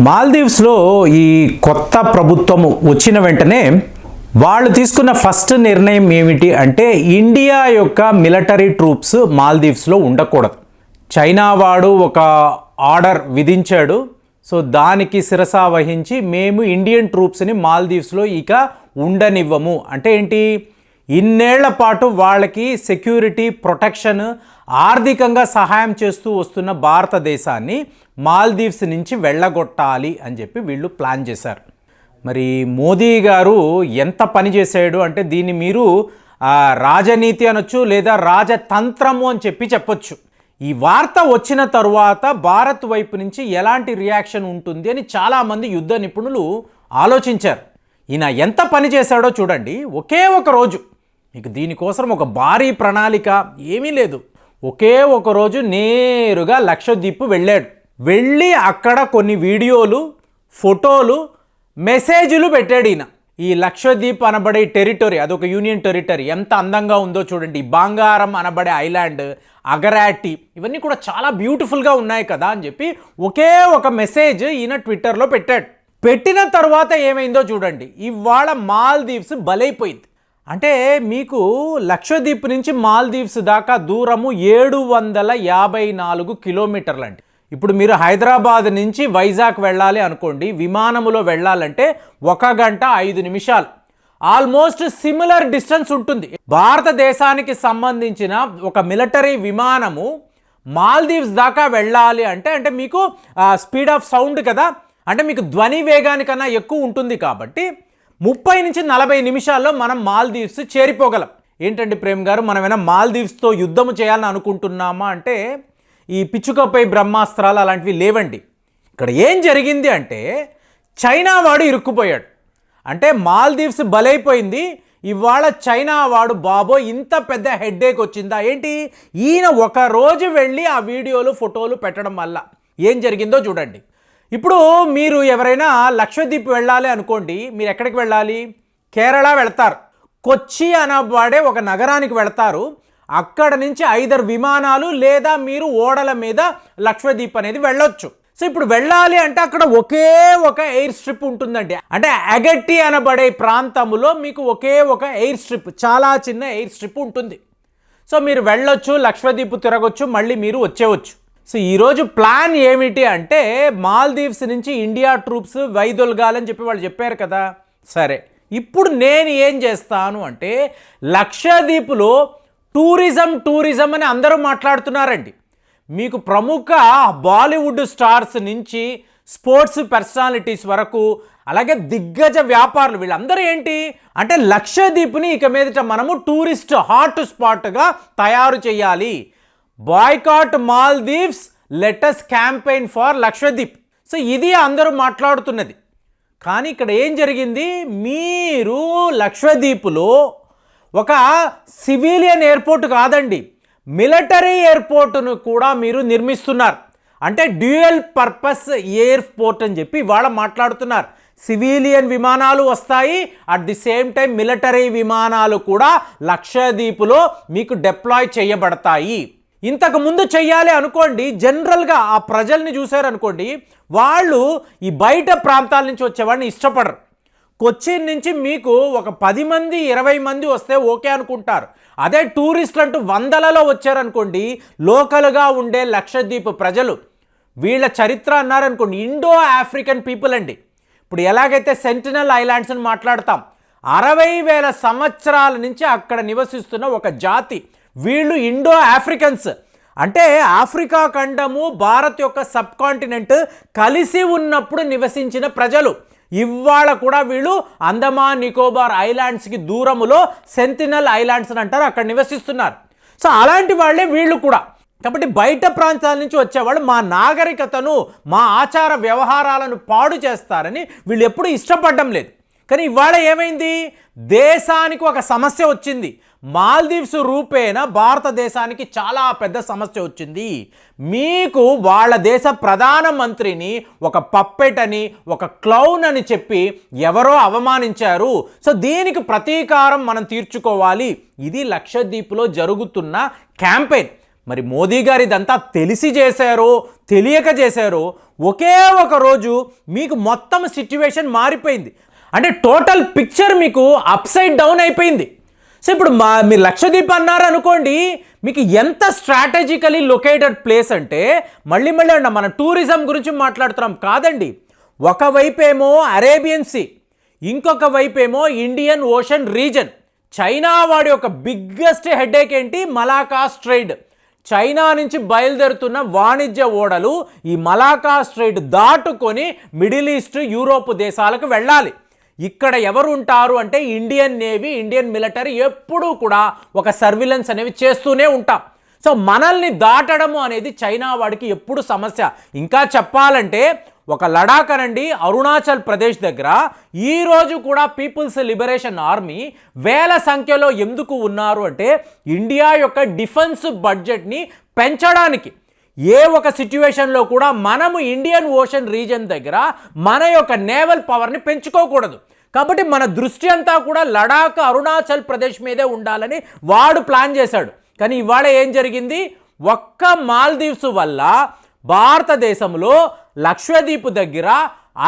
మాల్దీవ్స్లో ఈ కొత్త ప్రభుత్వం వచ్చిన వెంటనే వాళ్ళు తీసుకున్న ఫస్ట్ నిర్ణయం ఏమిటి అంటే ఇండియా యొక్క మిలిటరీ ట్రూప్స్ మాల్దీవ్స్లో ఉండకూడదు. చైనా వాడు ఒక ఆర్డర్ విధించాడు. సో దానికి శిరస వహించి మేము ఇండియన్ ట్రూప్స్ని మాల్దీవ్స్లో ఇక ఉండనివ్వము అంటే ఏంటి, ఇన్నేళ్ల పాటు వాళ్ళకి సెక్యూరిటీ ప్రొటెక్షన్ ఆర్థికంగా సహాయం చేస్తూ వస్తున్న భారతదేశాన్ని మాల్దీవ్స్ నుంచి వెళ్ళగొట్టాలి అని చెప్పి వీళ్ళు ప్లాన్ చేశారు. మరి మోదీ గారు ఎంత పని చేశాడు అంటే దీన్ని మీరు రాజనీతి అనొచ్చు లేదా రాజతంత్రము అని చెప్పొచ్చు. ఈ వార్త వచ్చిన తరువాత భారత్ వైపు నుంచి ఎలాంటి రియాక్షన్ ఉంటుంది అని చాలామంది యుద్ధ నిపుణులు ఆలోచించారు. ఈయన ఎంత పని చేశాడో చూడండి. ఒకే ఒక రోజు, మీకు దీనికోసం ఒక భారీ ప్రణాళిక ఏమీ లేదు, ఒకే ఒక రోజు నేరుగా లక్షద్వీప్ వెళ్ళి అక్కడ కొన్ని వీడియోలు, ఫోటోలు, మెసేజ్లు పెట్టాడు ఈయన. ఈ లక్షద్వీప్ అనబడే టెరిటరీ, అదొక యూనియన్ టెరిటరీ, ఎంత అందంగా ఉందో చూడండి. బంగారం అనబడే ఐలాండ్, అగరాటి, ఇవన్నీ కూడా చాలా బ్యూటిఫుల్గా ఉన్నాయి కదా అని చెప్పి ఒకే ఒక మెసేజ్ ఈయన ట్విట్టర్లో పెట్టాడు. పెట్టిన తర్వాత ఏమైందో చూడండి. ఇవాళ మాల్దీవ్స్ బలైపోయింది. అంటే మీకు లక్షద్వీప్ నుంచి మాల్దీవ్స్ దాకా దూరము 754 కిలోమీటర్లు అండి. ఇప్పుడు మీరు హైదరాబాద్ నుంచి వైజాగ్ వెళ్ళాలి అనుకోండి, విమానములో వెళ్ళాలంటే 1 గంట 5 నిమిషాలు, ఆల్మోస్ట్ సిమిలర్ డిస్టెన్స్ ఉంటుంది. భారతదేశానికి సంబంధించిన ఒక మిలిటరీ విమానము మాల్దీవ్స్ దాకా వెళ్ళాలి అంటే మీకు స్పీడ్ ఆఫ్ సౌండ్ కదా, అంటే మీకు ధ్వని వేగానికన్నా ఎక్కువ ఉంటుంది. కాబట్టి 30 నుంచి 40 నిమిషాల్లో మనం మాల్దీవ్స్ చేరిపోగలం. ఏంటండి ప్రేమ్ గారు, మనమైనా మాల్దీవ్స్తో యుద్ధము చేయాలని అనుకుంటున్నామా అంటే ఈ పిచ్చుకపై బ్రహ్మాస్త్రాలు అలాంటివి లేవండి. ఇక్కడ ఏం జరిగింది అంటే చైనా వాడు ఇరుక్కుపోయాడు. అంటే మాల్దీవ్స్ బలైపోయింది. ఇవాళ చైనా వాడు బాబోయ్ ఇంత పెద్ద హెడ్ఏక్ వచ్చిందా ఏంటి, ఈయన ఒక రోజు వెళ్ళి ఆ వీడియోలు ఫోటోలు పెట్టడం వల్ల ఏం జరిగిందో చూడండి. ఇప్పుడు మీరు ఎవరైనా లక్షద్వీప్ వెళ్ళాలి అనుకోండి, మీరు ఎక్కడికి వెళ్ళాలి, కేరళ వెళతారు, కొచ్చి అనబడే ఒక నగరానికి వెళతారు. అక్కడ నుంచి 5 విమానాలు లేదా మీరు ఓడల మీద లక్షద్వీప్ అనేది వెళ్ళొచ్చు. సో ఇప్పుడు వెళ్ళాలి అంటే అక్కడ ఒకే ఒక ఎయిర్ స్ట్రిప్ ఉంటుందండి. అంటే అగట్టి అనబడే ప్రాంతంలో మీకు ఒకే ఒక ఎయిర్ స్ట్రిప్, చాలా చిన్న ఎయిర్ స్ట్రిప్ ఉంటుంది. సో మీరు వెళ్ళొచ్చు, లక్షద్వీప్ తిరగొచ్చు, మళ్ళీ మీరు వచ్చేవచ్చు. సో ఈరోజు ప్లాన్ ఏమిటి అంటే మాల్దీవ్స్ నుంచి ఇండియా ట్రూప్స్ వైదొలగాలని చెప్పి వాళ్ళు చెప్పారు కదా. సరే, ఇప్పుడు నేను ఏం చేస్తాను అంటే లక్షద్వీప్లో టూరిజం అని అందరూ మాట్లాడుతున్నారండి. మీకు ప్రముఖ బాలీవుడ్ స్టార్స్ నుంచి స్పోర్ట్స్ పర్సనాలిటీస్ వరకు, అలాగే దిగ్గజ వ్యాపారులు, వీళ్ళందరూ ఏంటి అంటే లక్షద్వీప్ని ఇక మీదట మనము టూరిస్ట్ హాట్ స్పాట్గా తయారు చేయాలి. Boycott Maldives, let's campaign for Lakshadweep. So ఇది అందరూ మాట్లాడుతున్నది. కానీ ఇక్కడ ఏం జరిగింది, మీరు లక్షద్వీప్లో ఒక సివిలియన్ ఎయిర్పోర్ట్ కాదండి, మిలిటరీ ఎయిర్పోర్ట్ను కూడా మీరు నిర్మిస్తున్నారు. అంటే డ్యూయల్ పర్పస్ ఎయిర్పోర్ట్ అని చెప్పి ఇవాళ మాట్లాడుతున్నారు. సివిలియన్ విమానాలు వస్తాయి, at the same time military విమానాలు కూడా లక్షద్వీప్లో మీకు డిప్లాయ్ చేయబడతాయి. ఇంతకుముందు చెయ్యాలి అనుకోండి, జనరల్గా ఆ ప్రజల్ని చూశారనుకోండి, వాళ్ళు ఈ బయట ప్రాంతాల నుంచి వచ్చేవాడిని ఇష్టపడరు. కొచ్చిన్ నుంచి మీకు ఒక 10 మంది 20 మంది వస్తే ఓకే అనుకుంటారు. అదే టూరిస్టులు అంటూ వందలలో వచ్చారనుకోండి, లోకల్గా ఉండే లక్షద్వీప్ ప్రజలు, వీళ్ళ చరిత్ర అన్నారనుకోండి, ఇండో ఆఫ్రికన్ పీపుల్ అండి. ఇప్పుడు ఎలాగైతే సెంటినల్ ఐలాండ్స్ అని మాట్లాడతాం, 60,000 సంవత్సరాల నుంచి అక్కడ నివసిస్తున్న ఒక జాతి, వీళ్ళు ఇండో ఆఫ్రికన్స్. అంటే ఆఫ్రికా ఖండము, భారత్ యొక్క సబ్ కాంటినెంట్ కలిసి ఉన్నప్పుడు నివసించిన ప్రజలు. ఇవాళ కూడా వీళ్ళు అండమాన్ నికోబార్ ఐలాండ్స్కి దూరములో సెంటినల్ ఐలాండ్స్ అని అంటారు, అక్కడ నివసిస్తున్నారు. సో అలాంటి వాళ్ళే వీళ్ళు కూడా. కాబట్టి బయట ప్రాంతాల నుంచి వచ్చేవాళ్ళు మా నాగరికతను, మా ఆచార వ్యవహారాలను పాడు చేస్తారని వీళ్ళు ఎప్పుడూ ఇష్టపడడం లేదు. కానీ ఇవాళ ఏమైంది, దేశానికి ఒక సమస్య వచ్చింది. మాల్దీవ్స్ రూపేణ భారతదేశానికి చాలా పెద్ద సమస్య వచ్చింది. మీకు వాళ్ళ దేశ ప్రధానమంత్రిని ఒక పప్పెట్ అని, ఒక క్లౌన్ అని చెప్పి ఎవరో అవమానించారు. సో దీనికి ప్రతీకారం మనం తీర్చుకోవాలి. ఇది లక్షద్వీప్లో జరుగుతున్న క్యాంపెయిన్. మరి మోదీ గారు ఇదంతా తెలిసి చేశారో తెలియక చేశారో ఒకే ఒక రోజు మీకు మొత్తం సిచ్యువేషన్ మారిపోయింది. అంటే టోటల్ పిక్చర్ మీకు అప్సైడ్ డౌన్ అయిపోయింది. సో ఇప్పుడు మీరు లక్షద్వీప్ అన్నారు అనుకోండి, మీకు ఎంత స్ట్రాటజికలీ లొకేటెడ్ ప్లేస్ అంటే మళ్ళీ అన్న మన టూరిజం గురించి మాట్లాడుతున్నాం కాదండి. ఒకవైపేమో అరేబియన్ సీ, ఇంకొక వైపేమో ఇండియన్ ఓషన్ రీజన్. చైనా వాడి యొక్క బిగ్గెస్ట్ హెడేక్ ఏంటి? Malacca strait. చైనా నుంచి బయలుదేరుతున్న వాణిజ్య ఓడలు ఈ మలాకా స్ట్రైట్ దాటుకొని మిడిల్ ఈస్ట్, యూరోప్ దేశాలకు వెళ్ళాలి. ఇక్కడ ఎవరు ఉంటారు అంటే ఇండియన్ నేవీ, ఇండియన్ మిలిటరీ ఎప్పుడూ కూడా ఒక సర్విలెన్స్ అనేవి చేస్తూనే ఉంటాం. సో మనల్ని దాటడము అనేది చైనా వాడికి ఎప్పుడు సమస్య. ఇంకా చెప్పాలంటే ఒక లడాక్ అనండి, అరుణాచల్ ప్రదేశ్ దగ్గర ఈరోజు కూడా పీపుల్స్ లిబరేషన్ ఆర్మీ వేల సంఖ్యలో ఎందుకు ఉన్నారు అంటే ఇండియా యొక్క డిఫెన్స్ బడ్జెట్ని పెంచడానికి. ఏ ఒక సిచ్యువేషన్లో కూడా మనము ఇండియన్ ఓషన్ రీజన్ దగ్గర మన యొక్క నేవల్ పవర్ని పెంచుకోకూడదు. కాబట్టి మన దృష్టి అంతా కూడా లడాక్, అరుణాచల్ ప్రదేశ్ మీదే ఉండాలని వాడు ప్లాన్ చేశాడు. కానీ ఇవాళ ఏం జరిగింది? ఒక్క మాల్దీవ్స్ వల్ల భారతదేశంలో లక్షద్వీప్ దగ్గర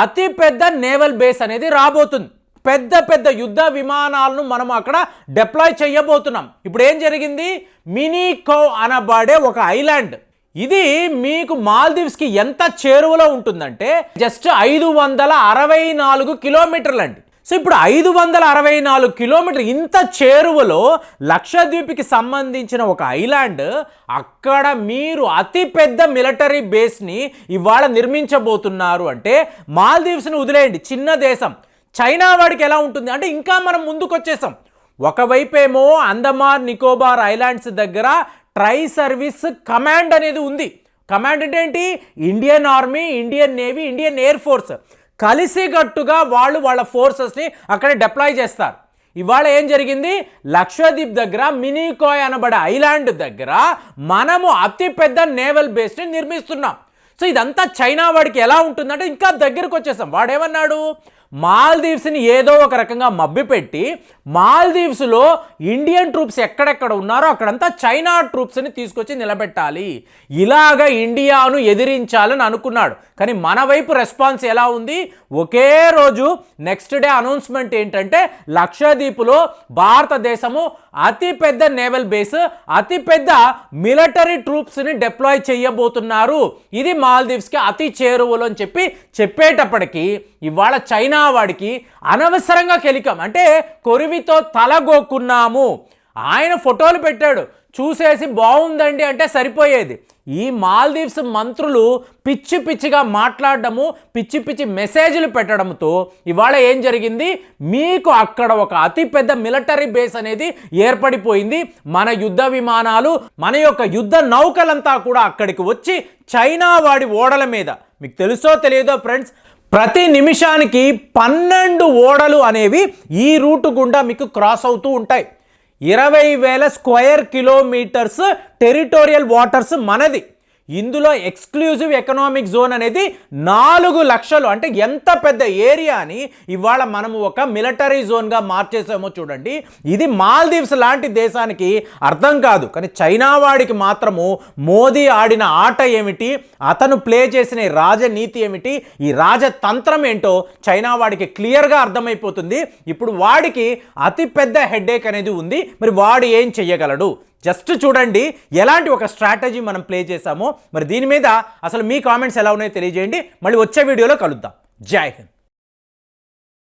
అతిపెద్ద నేవల్ బేస్ అనేది రాబోతుంది. పెద్ద పెద్ద యుద్ధ విమానాలను మనం అక్కడ డిప్లాయ్ చేయబోతున్నాం. ఇప్పుడు ఏం జరిగింది? మినీకో అనబడే ఒక ఐలాండ్, ఇది మీకు మాల్దీవ్స్కి ఎంత చేరువలో ఉంటుందంటే జస్ట్ 564 కిలోమీటర్లు అండి. సో ఇప్పుడు 564 కిలోమీటర్లు ఇంత చేరువలో లక్షద్వీప్కి సంబంధించిన ఒక ఐలాండ్, అక్కడ మీరు అతిపెద్ద మిలిటరీ బేస్ని ఇవాళ నిర్మించబోతున్నారు అంటే మాల్దీవ్స్ని వదిలేయండి, చిన్న దేశం. చైనా వాడికి ఎలా ఉంటుంది అంటే ఇంకా మనం ముందుకు వచ్చేసాం. ఒకవైపేమో అండమాన్ నికోబార్ ఐలాండ్స్ దగ్గర ట్రై సర్వీస్ కమాండ్ అనేది ఉంది. కమాండ్ అంటే ఏంటి? Indian army, Indian navy, Indian air force కలిసికట్టుగా వాళ్ళ ఫోర్సెస్ని అక్కడ డిప్లాయ్ చేస్తారు. ఇవాళ ఏం జరిగింది? లక్షద్వీప్ దగ్గర మినీకాయ్ అనబడే ఐలాండ్ దగ్గర మనము అతిపెద్ద నేవల్ బేస్ని నిర్మిస్తున్నాం. సో ఇదంతా చైనా వాడికి ఎలా ఉంటుందంటే ఇంకా దగ్గరకు వచ్చేసాం. వాడేమన్నాడు? మాల్దీవ్స్ని ఏదో ఒక రకంగా మభ్యపెట్టి మాల్దీవ్స్లో ఇండియన్ ట్రూప్స్ ఎక్కడెక్కడ ఉన్నారో అక్కడంతా చైనా ట్రూప్స్ని తీసుకొచ్చి నిలబెట్టాలి, ఇలాగ ఇండియాను ఎదిరించాలని అనుకున్నాడు. కానీ మన వైపు రెస్పాన్స్ ఎలా ఉంది? ఒకే రోజు నెక్స్ట్ డే అనౌన్స్మెంట్ ఏంటంటే లక్షద్వీప్లో భారతదేశము అతిపెద్ద నేవల్ బేస్, అతిపెద్ద మిలిటరీ ట్రూప్స్ని డిప్లాయ్ చేయబోతున్నారు, ఇది మాల్దీవ్స్కి అతి చేరువలో అని చెప్పేటప్పటికీ ఇవాళ చైనా వాడికి అనవసరంగా కెలికం. అంటే కొరివితో తలగొక్కున్నాము. ఆయన ఫోటోలు పెట్టాడు, చూసేసి బాగుందండి అంటే సరిపోయేది. ఈ మాల్దీవ్స్ మంత్రులు పిచ్చి పిచ్చిగా మాట్లాడడము, పిచ్చి పిచ్చి మెసేజ్లు పెట్టడంతో ఇవాళ ఏం జరిగింది? మీకు అక్కడ ఒక అతిపెద్ద మిలిటరీ బేస్ అనేది ఏర్పడిపోయింది. మన యుద్ధ విమానాలు, మన యొక్క యుద్ధ నౌకలంతా కూడా అక్కడికి వచ్చి చైనా వాడి ఓడల మీద, మీకు తెలుసో తెలియదో ఫ్రెండ్స్, ప్రతి నిమిషానికి 12 ఓడలు అనేవి ఈ రూట్ గుండా మీకు క్రాస్ అవుతూ ఉంటాయి. 20,000 స్క్వేర్ కిలోమీటర్స్ టెరిటోరియల్ వాటర్స్ మనది. ఇందులో ఎక్స్క్లూజివ్ ఎకనామిక్ జోన్ అనేది 4 లక్షలు. అంటే ఎంత పెద్ద ఏరియాని ఇవాళ మనము ఒక మిలిటరీ జోన్గా మార్చేసామో చూడండి. ఇది మాల్దీవ్స్ లాంటి దేశానికి అర్థం కాదు, కానీ చైనా వాడికి మాత్రము మోదీ ఆడిన ఆట ఏమిటి, అతను ప్లే చేసిన రాజనీతి ఏమిటి, ఈ రాజతంత్రం ఏంటో చైనా వాడికి క్లియర్గా అర్థమైపోతుంది. ఇప్పుడు వాడికి అతిపెద్ద హెడేక్ అనేది ఉంది. మరి వాడు ఏం చెయ్యగలడు? జస్ట్ చూడండి ఎలాంటి ఒక స్ట్రాటజీ మనం ప్లే చేసామో. మరి దీని మీద అసలు మీ కామెంట్స్ ఎలా ఉన్నాయో తెలియజేయండి. మళ్ళీ వచ్చే వీడియోలో కలుద్దాం. జై హింద్.